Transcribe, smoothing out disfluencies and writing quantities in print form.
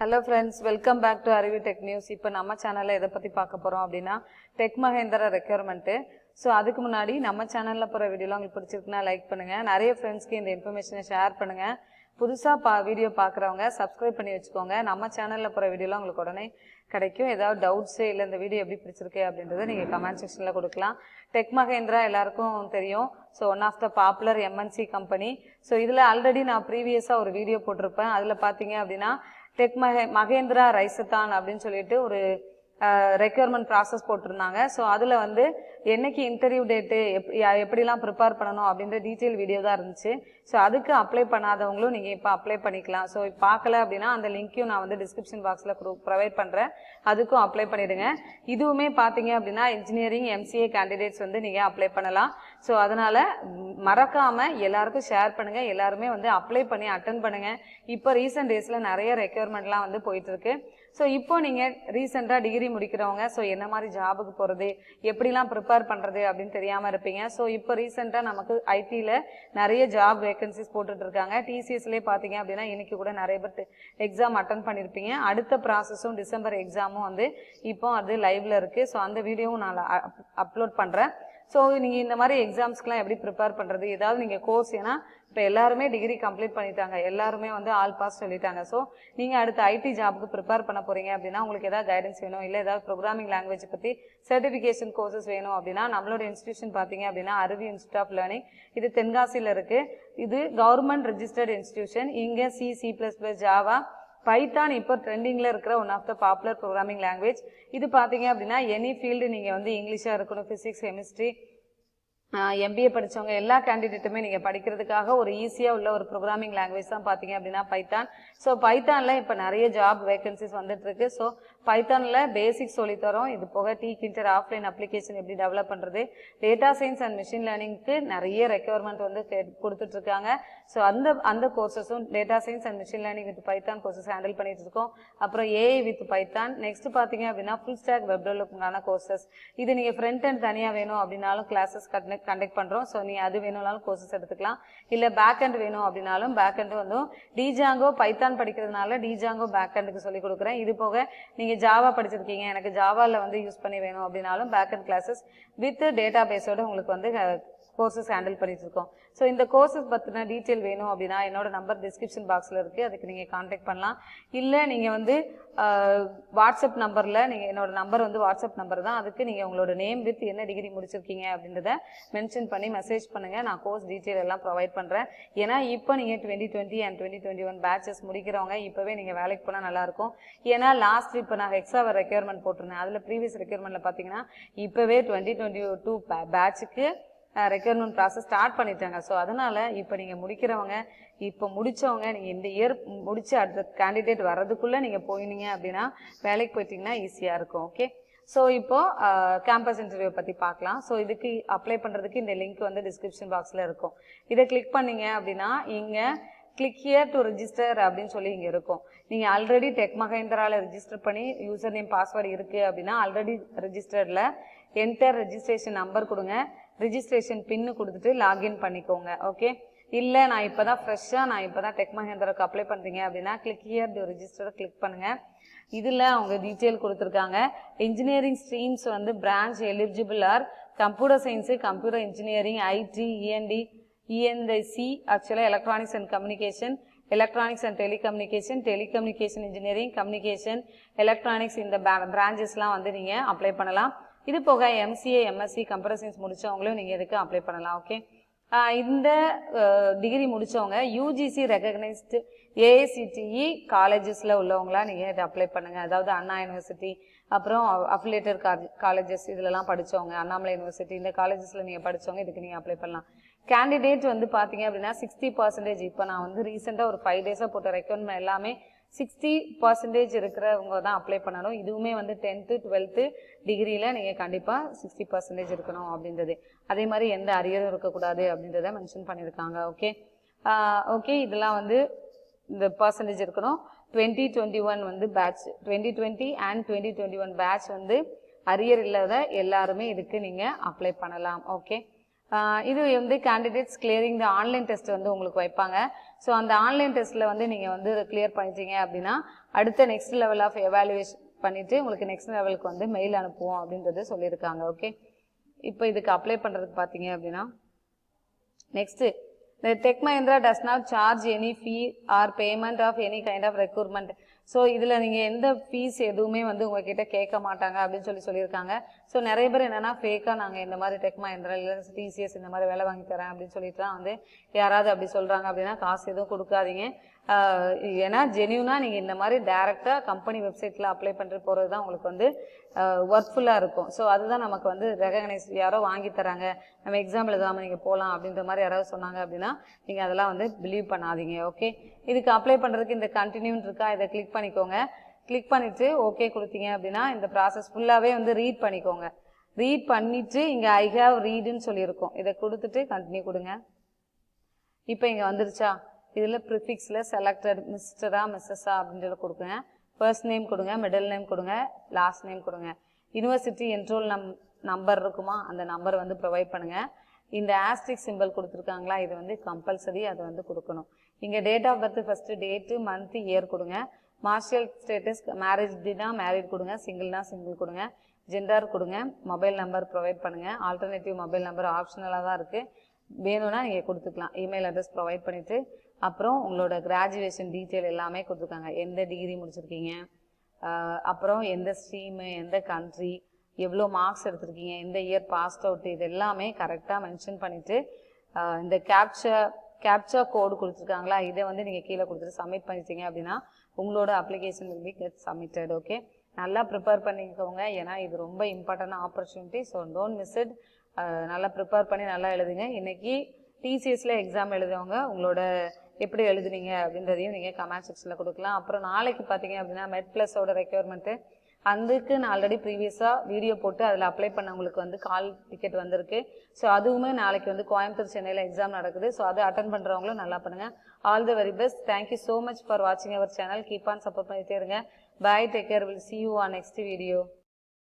Hello friends, welcome back to Aruvi Tech News. இப்போ நம்ம சேனல்ல எதை பத்தி பார்க்க போறோம் அப்படினா Tech Mahindra requirement. சோ அதுக்கு முன்னாடி நம்ம சேனல்ல போற வீடியோலாம் உங்களுக்கு பிடிச்சிருக்குனா லைக் பண்ணுங்க. நிறைய ஃப்ரெண்ட்ஸ்க்கு இந்த இன்ஃபர்மேஷனை ஷேர் பண்ணுங்க. புதுசா வீடியோ பார்க்கறவங்க சப்ஸ்கிரைப் பண்ணி வெச்சுக்கோங்க. நம்ம சேனல்ல போற வீடியோலாம் உங்களுக்கு உடனே கிடைக்கும். ஏதாவது டவுட்ஸ் இல்ல இந்த வீடியோ எப்படி பிடிச்சிருக்கு அப்படின்றதை நீங்க கமெண்ட் செக்ஷன்ல கொடுக்கலாம். Tech Mahindra எல்லாருக்கும் தெரியும். So one of the popular MNC company. So இதுல ஆல்ரெடி நான் ப்ரீவியஸா ஒரு வீடியோ போட்டிருப்பேன். அதுல பாத்தீங்க அப்படினா Tech Mahindra Raisathon அப்படினு சொல்லிட்டு ஒரு ரெக்யர்மென்ட் process போட்டுருந்தாங்க. சோ அதுல வந்து என்னைக்கு இன்டர்வியூ டேட் எப்படிலாம் ப்ரிப்பேர் பண்ணனும் அப்படிங்கற டீடைல் வீடியோ தான் இருந்துச்சு. சோ அதுக்கு அப்ளை பண்ணாதவங்களும் நீங்க இப்ப அப்ளை பண்ணிக்கலாம். சோ பார்க்கல அப்படினா அந்த லிங்க்கையும் நான் வந்து டிஸ்கிரிப்ஷன் பாக்ஸ்ல ப்ரொவைட் பண்றேன். அதுக்கும் அப்ளை பண்ணிடுங்க. இதுவுமே பாத்தீங்க அப்படினா இன்ஜினியரிங் MCA கேண்டிடேட்ஸ் வந்து நீங்க அப்ளை பண்ணலாம். சோ அதனால மறக்காம எல்லாருக்கும் ஷேர் பண்ணுங்க. எல்லாரும் வந்து அப்ளை பண்ணி அட்டெண்ட் பண்ணுங்க. இப்போ ரீசன்ட் டேஸ்ல நிறைய ரெக்யர்மென்ட்லாம் வந்து போயிட்டு இருக்கு. சோ இப்போ நீங்க ரீசன்ட்டா டிகிரி முடிக்கிறவங்க சோ என்ன மாதிரி ஜாபுக்கு போறது எப்படிலாம் ப்ரிப்பேர் பண்றது அப்படினு தெரியாம இருப்பீங்க. சோ இப்போ ரீசன்ட்டா நமக்கு ஐடில நிறைய ஜாப் வேகன்சிஸ் போட்டுட்டு இருக்காங்க. TCSலயே பாத்தீங்க அப்படினா இன்னைக்கு கூட நிறைய பேர் எக்ஸாம் அட்டெண்ட் பண்ணிருப்பீங்க. அடுத்த ப்ராசஸும் டிசம்பர் எக்ஸாமும் வந்து இப்போ அது லைவ்ல இருக்கு. சோ அந்த வீடியோவும் நான் அப்லோட் பண்றேன். சோ நீங்க இந்த மாதிரி எக்ஸாம்ஸ்க்குலாம் எப்படி ப்ரிப்பேர் பண்றது ஏதாவது நீங்க கோர்ஸ் ஏனா இப்ப எல்லாரும் டிகிரி கம்ப்ளீட் பண்ணிட்டாங்க. எல்லாரும் வந்து ஆல் பாஸ் சொல்லிட்டாங்க. சோ நீங்க அடுத்து ஐடி ஜாபுக்கு ப்ரிப்பேர் பண்ண போறீங்க அப்படினா உங்களுக்கு ஏதாவது கைடன்ஸ் வேணும் இல்ல ஏதாவது ப்ரோகிராமிங் லாங்குவேஜ் பத்தி சர்டிபிகேஷன் கோர்சஸ் வேணும் அப்படினா நம்மளோட இன்ஸ்டிடியூஷன் பாத்தீங்க அப்படினா Aruvi இன்ஸ்டிடியூட் ஆஃப் லேர்னிங் இது தென்காசில இருக்கு. இது கவர்மெண்ட் ரெஜிஸ்டர்ட் இன்ஸ்டிடியூஷன். இங்க C++, Java, Python இப்போ ட்ரெண்டிங்ல இருக்கிற one of the popular programming language. இது பாத்தீங்க அப்படினா எனி ஃபீல்டு நீங்க வந்து இங்கிலீஷா இருக்கணும், பிசிக்ஸ், கெமிஸ்ட்ரி, MBA படிச்சவங்க எல்லா கேண்டிடேட்டுமே நீங்க படிக்கிறதுக்காக ஒரு ஈஸியா உள்ள ஒரு ப்ரோகிராமிங் லாங்குவேஜ் தான் பாத்தீங்க அப்படினா பைத்தான். சோ பைத்தான்ல இப்ப நிறைய ஜாப் வேகன்சிஸ் வந்துட்டு இருக்கு. சோ பைத்தான்ல பேசிக்ஸ் சொல்லி தரோம். இது போக டீச்சிங் ஆஃப்லைன் அப்ளிகேஷன் எப்படி டெவலப் பண்றது, டேட்டா சயின்ஸ் அண்ட் மெஷின் லேர்னிங்க்கு நிறைய ரெக்யர்மென்ட் வந்து கொடுத்துட்டு இருக்காங்க. சோ அந்த கோர்சஸும் data science and machine learning with Python courses handle பண்ணிட்டு இருக்கோம். அப்புறம் AI வித் பைத்தான். நெக்ஸ்ட் பாத்தீங்க அப்படினா ஃபுல் ஸ்டாக் வெப் டெவலப்மென்ட்டான கோர்சஸ். இது நீங்க ஃப்ரண்ட் எண்ட் தனியா வேணும் அப்படினாலும் கிளாसेस கண்டக்ட் பண்றோம். சோ நீ அது வேணும்னாலும் கோர்சஸ் எடுத்துக்கலாம். இல்ல பேக் எண்ட் வேணும் அப்படினாலும் பேக் எண்ட் வந்து Django பைத்தான் படிக்கிறதுனால Django பேக் எண்ட்க்கு சொல்லி கொடுக்கிறேன். இது போக நீங்க ஜாவா படிச்சிருக்கீங்க எனக்கு ஜாவால வந்து யூஸ் பண்ணி வேணும் அப்படினாலும் பேக் எண்ட் கிளாसेस வித் டேட்டாபேஸோட உங்களுக்கு வந்து கோர்சஸ் ஹேண்டில் பண்ணிட்டு இருக்கோம். சோ இந்த கோர்சஸ் பத்தின டீடைல் வேணும் அப்படினா என்னோட நம்பர் டிஸ்கிரிப்ஷன் பாக்ஸ்ல இருக்கு. அதுக்கு நீங்க கான்டாக்ட் பண்ணலாம். இல்ல நீங்க வந்து வாட்ஸ்அப் நம்பர்ல நீங்க என்னோட நம்பர் வந்து வாட்ஸ்அப் நம்பர் தான். அதுக்கு நீங்க உங்களோட நேம் வித் என்ன டிகிரி முடிச்சிருக்கீங்க அப்படின்றத மென்ஷன் பண்ணி மெசேஜ் பண்ணுங்க. நான் கோர்ஸ் டீடைல் எல்லாம் ப்ரொவைட் பண்றேன். ஏனா இப்போ நீங்க 2020 and 2021 பேட்சஸ் முடிக்கிறவங்க இப்பவே நீங்க வேலைக்கு போனா நல்லா இருக்கும். ஏனா லாஸ்ட் இப்போ நான் எக்ஸ்ட்ரா ரெக்யர்மென்ட் போட்டுருந்தேன். அதுல ப்ரீவியஸ் ரெக்யர்மென்ட்ல பாத்தீங்கன்னா இப்பவே 2022 பேட்ச்க்கு ரெக்யர்மென்ட் process ஸ்டார்ட் பண்ணிட்டாங்க. சோ அதனால இப்போ நீங்க முடிக்கிறவங்க இப்போ முடிச்சவங்க நீங்க இந்த இயர் முடிச்சு அடுத்த கேண்டிடேட் வரதுக்குள்ள நீங்க போயினீங்க அப்படினா வேலைக்கு போயிட்டீங்கன்னா ஈஸியா இருக்கும். ஓகே, சோ இப்போ கேம்பஸ் இன்டர்வியூ பத்தி பார்க்கலாம். சோ இதுக்கு அப்ளை பண்றதுக்கு இந்த லிங்க் வந்து டிஸ்கிரிப்ஷன் பாக்ஸ்ல இருக்கும். இதை கிளிக் பண்ணீங்க அப்படினா இங்க கிளிக் ஹியர் டு ரெஜிஸ்டர் அப்படின்னு சொல்லி இங்க இருக்கும். நீங்க ஆல்ரெடி Tech Mahindraல ரெஜிஸ்டர் பண்ணி யூசர் நேம் பாஸ்வேர்ட் இருக்கு அப்படினா ஆல்ரெடி ரெஜிஸ்டர்ட்ல என்டர் ரெஜிஸ்ட்ரேஷன் நம்பர் கொடுங்க, ரெஜிஸ்ட்ரேஷன் பின் கொடுத்துட்டு லாகின் பண்ணிக்கோங்க. ஓகே, இல்ல நான் இப்பதான் ஃப்ரெஷ்ஷா நான் இப்பதான் Tech Mahindraக்கு அப்ளை பண்றீங்க அப்படினா click here to register click பண்ணுங்க. இதுல அவங்க டீடைல் கொடுத்திருக்காங்க. இன்ஜினியரிங் ஸ்ட்ரீம்ஸ் வந்து branch eligible R computer science, computer engineering, IT, ENC, ஆக்சுவலா electronics and communication, electronics and telecommunication, telecommunication engineering, communication, electronics இந்த பிரான்ச்சஸ்லாம் வந்து நீங்க அப்ளை பண்ணலாம். இது போக MCA, MSc கம்ப்யூட்டர் சயின்ஸ் முடிச்சவங்களும் நீங்க இதுக்கு அப்ளை பண்ணலாம். ஓகே, இந்த டிகிரி முடிச்சவங்க UGC ரெகக்னைஸ்டு AICTE காலேஜஸ்ல உள்ளவங்களா நீங்க இதை அப்ளை பண்ணுங்க. அதாவது அண்ணா யூனிவர்சிட்டி, அப்புறம் அஃபிலியேட்டட் காலேஜஸ் இதுலலாம் படிச்சவங்க, அண்ணாமலை யூனிவர்சிட்டி இந்த காலேஜஸ்ல நீங்க படிச்சவங்க இதுக்கு நீங்க அப்ளை பண்ணலாம். கேண்டிடேட் வந்து பாத்தீங்க அப்படின்னா 60% இப்போ நான் வந்து ரீசெண்டா ஒரு 5 டேஸா போட்ட ரெக்யர்மென்ட் எல்லாமே 60% இருக்கிறவங்க தான் அப்ளை பண்ணணும். இதுவுமே வந்து 10th 12th டிகிரியில நீங்க கண்டிப்பா 60% இருக்கணும் அப்படின்றது. அதே மாதிரி எந்த அரியரும் இருக்கக்கூடாது அப்படின்றத மென்ஷன் பண்ணியிருக்காங்க. ஓகே, ஓகே, இதெல்லாம் வந்து இந்த பர்சன்டேஜ் இருக்கணும். 2021 வந்து பேட்ச் 2020 and 2021 பேட்ச் வந்து அரியர் இல்லாத எல்லாருமே இதுக்கு நீங்க அப்ளை பண்ணலாம். ஓகே, இது வந்து கேண்டிடேட்ஸ் கிளியரிங் த ஆன்லைன் டெஸ்ட் வந்து உங்களுக்கு வைப்பாங்க. ஸோ அந்த ஆன்லைன் டெஸ்ட்டில் வந்து நீங்கள் வந்து கிளியர் பண்ணிட்டீங்க அப்படின்னா அடுத்த நெக்ஸ்ட் லெவல் ஆஃப் எவாலுவேஷன் பண்ணிவிட்டு உங்களுக்கு நெக்ஸ்ட் லெவலுக்கு வந்து மெயில் அனுப்புவோம் அப்படின்றது சொல்லியிருக்காங்க. ஓகே, இப்போ இதுக்கு அப்ளை பண்ணுறதுக்கு பார்த்தீங்க அப்படின்னா next the Tech Mahindra does not charge any fee or payment of any kind of recruitment. So இதில் நீங்கள் எந்த ஃபீஸ் எதுவுமே வந்து உங்ககிட்ட கேட்க மாட்டாங்க அப்படின்னு சொல்லியிருக்காங்க. ஸோ நிறைய பேர் என்னென்னா ஃபேக்காக நாங்கள் இந்த மாதிரி டெக் மஹிந்திரா இல்லை டிசிஎஸ் இந்த மாதிரி வேலை வாங்கி தரேன் அப்படின்னு சொல்லிட்டு தான் வந்து யாராவது அப்படி சொல்கிறாங்க அப்படின்னா காசு எதுவும் கொடுக்காதீங்க. ஏன்னா ஜென்யூனாக நீங்கள் இந்த மாதிரி டேரெக்டாக கம்பெனி வெப்சைட்டில் அப்ளை பண்ணிட்டு போகிறது தான் உங்களுக்கு வந்து ஒர்க்ஃபுல்லாக இருக்கும். ஸோ அதுதான் நமக்கு வந்து ரெகக்னைஸ், யாரோ வாங்கி தராங்க நம்ம எக்ஸாம் எழுதாமல் நீங்கள் போகலாம் அப்படின்ற மாதிரி யாராவது சொன்னாங்க அப்படின்னா நீங்கள் அதெல்லாம் வந்து பிலீவ் பண்ணாதீங்க. ஓகே, இதுக்கு அப்ளை பண்ணுறதுக்கு இந்த கண்டினியூன்னு இருக்கா, இதை கிளிக் பண்ணிக்கோங்க. கிளிக் பண்ணிவிட்டு ஓகே கொடுத்தீங்க அப்படின்னா இந்த ப்ராசஸ் ஃபுல்லாகவே வந்து ரீட் பண்ணிக்கோங்க. ரீட் பண்ணிவிட்டு இங்கே ஐ ஹேவ் ரீடுன்னு சொல்லியிருக்கோம், இதை கொடுத்துட்டு கண்டினியூ கொடுங்க. இப்போ இங்கே வந்துருச்சா, இதில் ப்ரிஃபிக்ஸில் செலக்டட் மிஸ்டரா மிஸ்ஸஸா அப்படின்றத கொடுக்குங்க. ஃபர்ஸ்ட் நேம் கொடுங்க, மிடில் நேம் கொடுங்க, லாஸ்ட் நேம் கொடுங்க. யூனிவர்சிட்டி என்ரோல் நம்பர் இருக்குமா, அந்த நம்பர் வந்து ப்ரொவைட் பண்ணுங்கள். இந்த ஆஸ்ட்ரிக் சிம்பிள் கொடுத்துருக்காங்களா, இது வந்து கம்பல்சரி, அதை வந்து கொடுக்கணும். இங்கே date of birth first date month year கொடுங்க. மார்ஷியல் ஸ்டேட்டஸ் மேரேஜ்னா மேரிட் கொடுங்க, சிங்கிள்னா சிங்கிள் கொடுங்க. ஜெண்டர் கொடுங்க. மொபைல் நம்பர் ப்ரொவைட் பண்ணுங்கள். ஆல்டர்னேட்டிவ் மொபைல் நம்பர் ஆப்ஷனலாக தான் இருக்குது, வேணும்னா நீங்கள் கொடுத்துக்கலாம். இமெயில் அட்ரஸ் ப்ரொவைட் பண்ணிவிட்டு அப்புறம் உங்களோட கிராஜுவேஷன் டீட்டெயில் எல்லாமே கொடுத்துருக்காங்க. எந்த டிகிரி முடிச்சிருக்கீங்க, அப்புறம் எந்த ஸ்ட்ரீமு, எந்த கண்ட்ரி, எவ்வளோ மார்க்ஸ் எடுத்திருக்கீங்க, எந்த இயர் பாஸ்ட் அவுட், இது எல்லாமே கரெக்டாக மென்ஷன் பண்ணிவிட்டு இந்த கேப்சா கோடு கொடுத்துருக்காங்களா, இதை வந்து நீங்கள் கீழே கொடுத்துட்டு சப்மிட் பண்ணிட்டீங்க அப்படின்னா உங்களோட application will be get submitted. Okay, நல்லா ப்ரிப்பேர் பண்ணிக்கோங்க, ஏன்னா இது ரொம்ப இம்பார்ட்டன்டான opportunity. So don't miss it. நல்லா ப்ரிப்பேர் பண்ணி நல்லா எழுதுங்க. இன்றைக்கி டிசிஎஸில் எக்ஸாம் எழுதுவங்க உங்களோட எப்படி எழுதுனீங்க அப்படின்றதையும் நீங்கள் கமெண்ட் செக்ஷனில் கொடுக்கலாம். அப்புறம் நாளைக்கு பார்த்தீங்க அப்படின்னா மெட் ப்ளஸோட ரெக்யர்மெண்ட்டு, அதுக்கு நான் ஆல்ரெடி ப்ரீவியஸாக வீடியோ போட்டு அதில் அப்ளை பண்ணவங்களுக்கு வந்து கால் டிக்கெட் வந்திருக்கு. ஸோ அதுவுமே நாளைக்கு வந்து கோயம்புத்தூர் சென்னையில் எக்ஸாம் நடக்குது. ஸோ அதை அட்டன் பண்ணுறவங்களும் நல்லா பண்ணுங்கள். All the very best. Thank you so much for வாட்சிங் our channel. Keep on support பண்ணிட்டே இருங்க. Bye, take care. Will see you on next video.